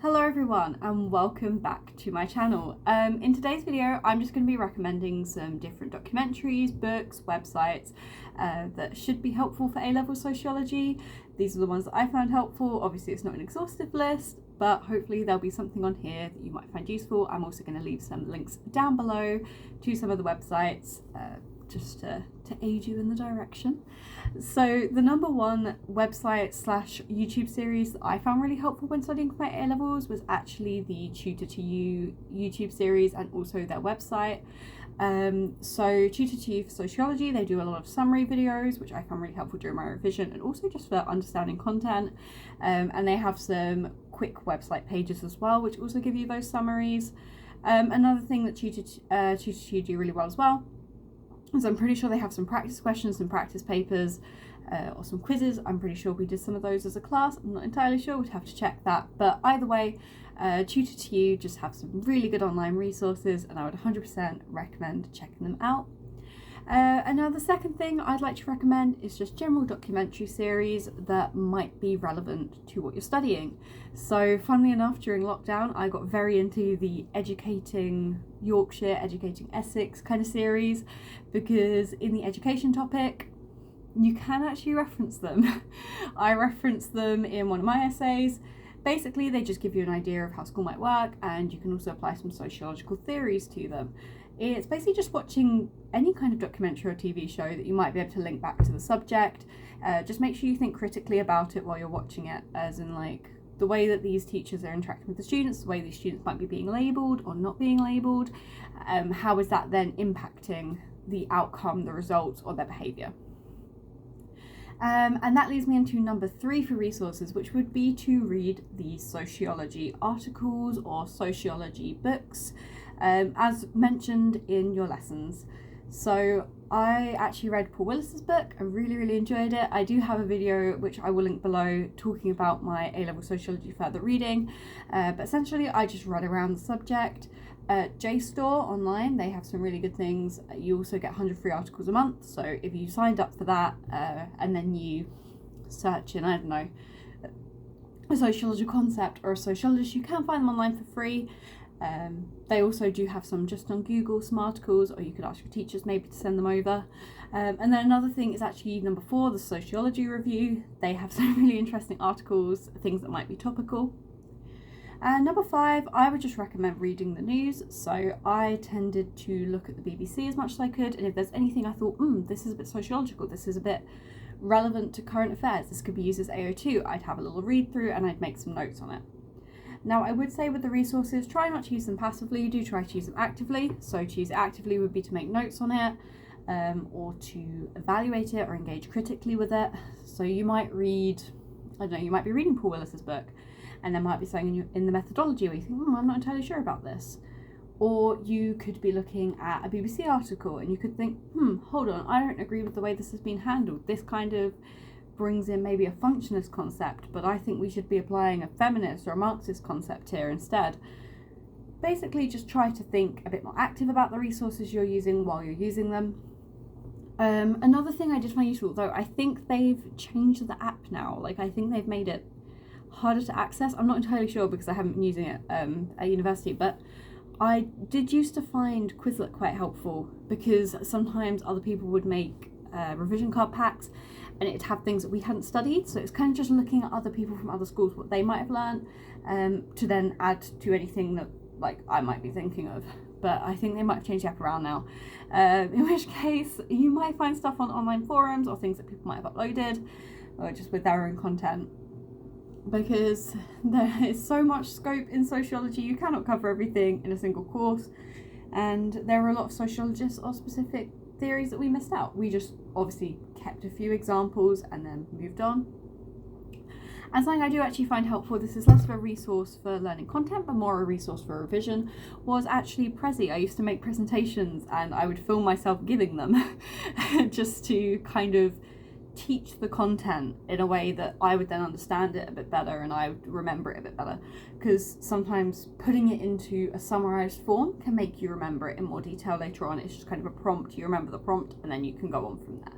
Hello everyone and welcome back to my channel. In today's video I'm just going to be recommending some different documentaries, books, websites that should be helpful for A-level sociology. These are the ones that I found helpful. Obviously it's not an exhaustive list, but hopefully there'll be something on here that you might find useful. I'm also going to leave some links down below to some of the websites just to aid you in the direction. So the number one website / YouTube series that I found really helpful when studying for my A-levels was actually the Tutor to You YouTube series and also their website. So Tutor to You for Sociology, they do a lot of summary videos, which I found really helpful during my revision and also just for understanding content. And they have some quick website pages as well, which also give you those summaries. Another thing that Tutor to You do really well as well, so I'm pretty sure they have some practice questions, some practice papers, or some quizzes. I'm pretty sure we did some of those as a class. I'm not entirely sure, we'd have to check that. But either way, Tutor to You just have some really good online resources and I would 100% recommend checking them out. And now the second thing I'd like to recommend is just general documentary series that might be relevant to what you're studying. So funnily enough, during lockdown, I got very into the Educating Yorkshire, Educating Essex kind of series, because in the education topic, you can actually reference them. I referenced them in one of my essays. Basically, they just give you an idea of how school might work, and you can also apply some sociological theories to them. It's basically just watching any kind of documentary or TV show that you might be able to link back to the subject. Just make sure you think critically about it while you're watching it, as in like the way that these teachers are interacting with the students, the way these students might be being labelled or not being labelled. How is that then impacting the outcome, the results, or their behaviour? And that leads me into number 3 for resources, which would be to read the sociology articles or sociology books, as mentioned in your lessons. So I actually read Paul Willis's book. I really enjoyed it. I do have a video which I will link below talking about my A-level sociology further reading, but essentially I just read around the subject. JSTOR online, they have some really good things. You also get 100 free articles a month, so if you signed up for that and then you search in, I don't know, a sociological concept or a sociologist, you can find them online for free. They also do have some just on Google, some articles, or you could ask your teachers maybe to send them over. And then another thing is actually number 4, the Sociology Review. They have some really interesting articles, things that might be topical. And number 5, I would just recommend reading the news. So I tended to look at the BBC as much as I could, and if there's anything I thought, this is a bit sociological, this is a bit relevant to current affairs, this could be used as AO2, I'd have a little read through and I'd make some notes on it. Now I would say with the resources, try not to use them passively, do try to use them actively. So to use it actively would be to make notes on it, or to evaluate it or engage critically with it. So you might read, I don't know, you might be reading Paul Willis's book, and there might be something in the methodology where you think, I'm not entirely sure about this. Or you could be looking at a BBC article and you could think, hold on, I don't agree with the way this has been handled. This kind of brings in maybe a functionist concept, but I think we should be applying a feminist or a Marxist concept here instead. Basically, just try to think a bit more active about the resources you're using while you're using them. Another thing I did find useful, though, I think they've changed the app now. Like, I think they've made it harder to access. I'm not entirely sure because I haven't been using it at university, but I did used to find Quizlet quite helpful because sometimes other people would make revision card packs and it'd have things that we hadn't studied, so it's kind of just looking at other people from other schools, what they might have learned, to then add to anything that like I might be thinking of. But I think they might have changed the app around now, in which case you might find stuff on online forums or things that people might have uploaded or just with their own content, because there is so much scope in sociology. You cannot cover everything in a single course, and there are a lot of sociologists or specific theories that we missed out. We just obviously kept a few examples and then moved on. And something I do actually find helpful, this is less of a resource for learning content but more a resource for revision, was actually Prezi. I used to make presentations and I would film myself giving them just to kind of teach the content in a way that I would then understand it a bit better and I would remember it a bit better, because sometimes putting it into a summarized form can make you remember it in more detail later on. It's just kind of a prompt, you remember the prompt and then you can go on from there.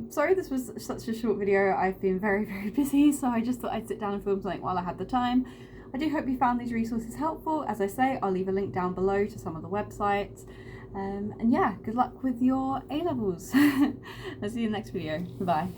Sorry this was such a short video. I've been very, very busy, so I just thought I'd sit down and film something while I had the time. I do hope you found these resources helpful. As I say, I'll leave a link down below to some of the websites. And yeah, good luck with your A-levels. I'll see you in the next video. Bye.